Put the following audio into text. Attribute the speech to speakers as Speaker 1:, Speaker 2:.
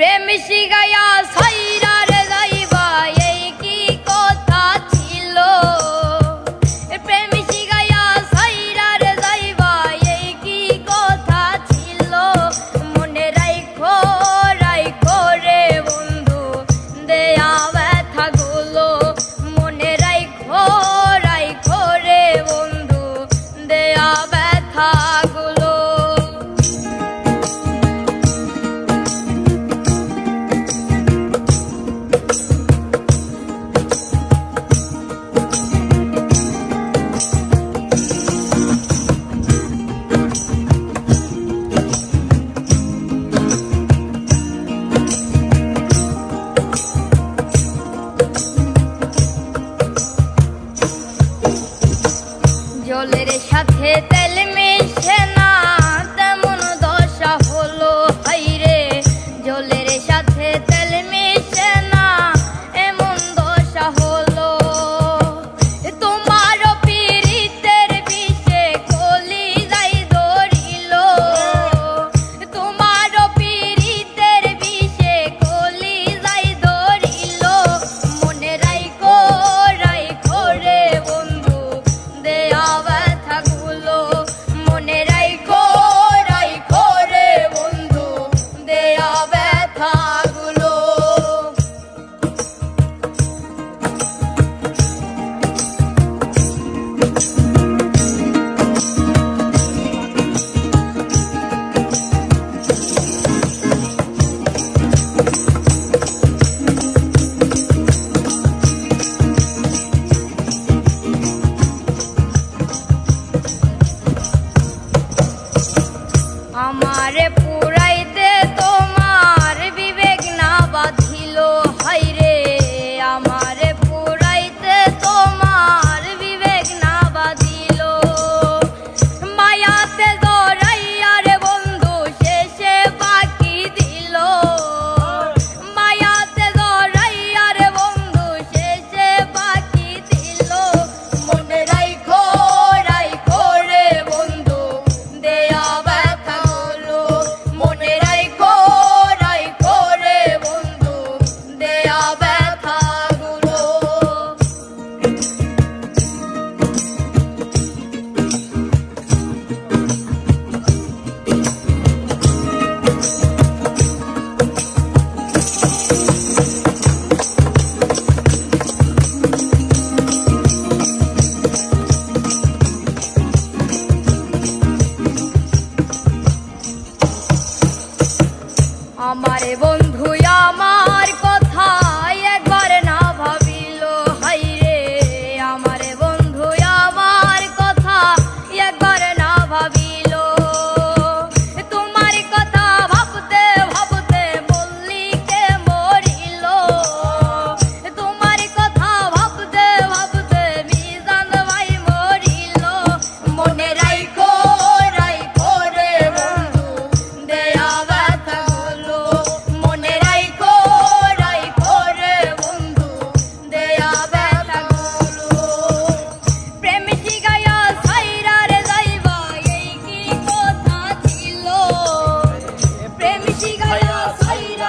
Speaker 1: প্রেম শিখাইয়া সাইরা রে যাইবা এই কি কথা ছিল। প্রেম শিখাইয়া সাইরা রে যাইবা এই কি কথা ছিল। মনে রাইখো রাইখো রে বন্ধু দেয়া ব্যথা গুলো। মনে রাইখো রাইখো রে বন্ধু দেয়া ব্যথা গুলো। জলের সাথে তেল মিশে না তেমন দশা হলো হাইরে। জলের সাথে তেল মিশে না এমন দশা হলো। তোমার পীড়িতের বিষে কলিজায় ধরিল। তোমার পীড়িতের বিষে কলিজায় ধরিল। মনে রাইখো রাইখো রে বন্ধু দেয়া ব্যথা গুলো। মনে রাইখো রাইখো রে বন্ধু দেয়া ব্যথা গুলো। আমারে পুরাইতে তোমার বিবেক না বাঁধিল হাইরে। আমারে পুরাইতে তোমার বিবেক না বাঁধিল। মায়াতে জড়াইয়া রে বন্ধু শেষে বাকি দিল। মায়াতে জড়াইয়া রে বন্ধু শেষে বাকি দিল। মনে রাইখো রাইখো রে বন্ধু দেয়া ব্যথা গুলো। মনে রাইখো রাইখো রে বন্ধু দেয়া ব্যথা গুলো। আমারে বন্ধু আমার কথা একবার না ভাবিল হাইরে। আমারে বন্ধু আমার কথা একবার না ভাবিল। তোমার কথা ভাবতে ভাবতে মল্লিকে মরিল। তোমার কথা ভাবতে ভাবতে মিজান ভাই মরিল। মনে রাইখো রাইখো রে বন্ধু দেয়া ব্যথা গুলো। মনে রাইখো রাইখো রে বন্ধু দেয়া ব্যথা গুলো। প্রেম শিখাইয়া সাইরা রে যাইবা এই কি কথা ছিল। প্রেম শিখাইয়া সাইরা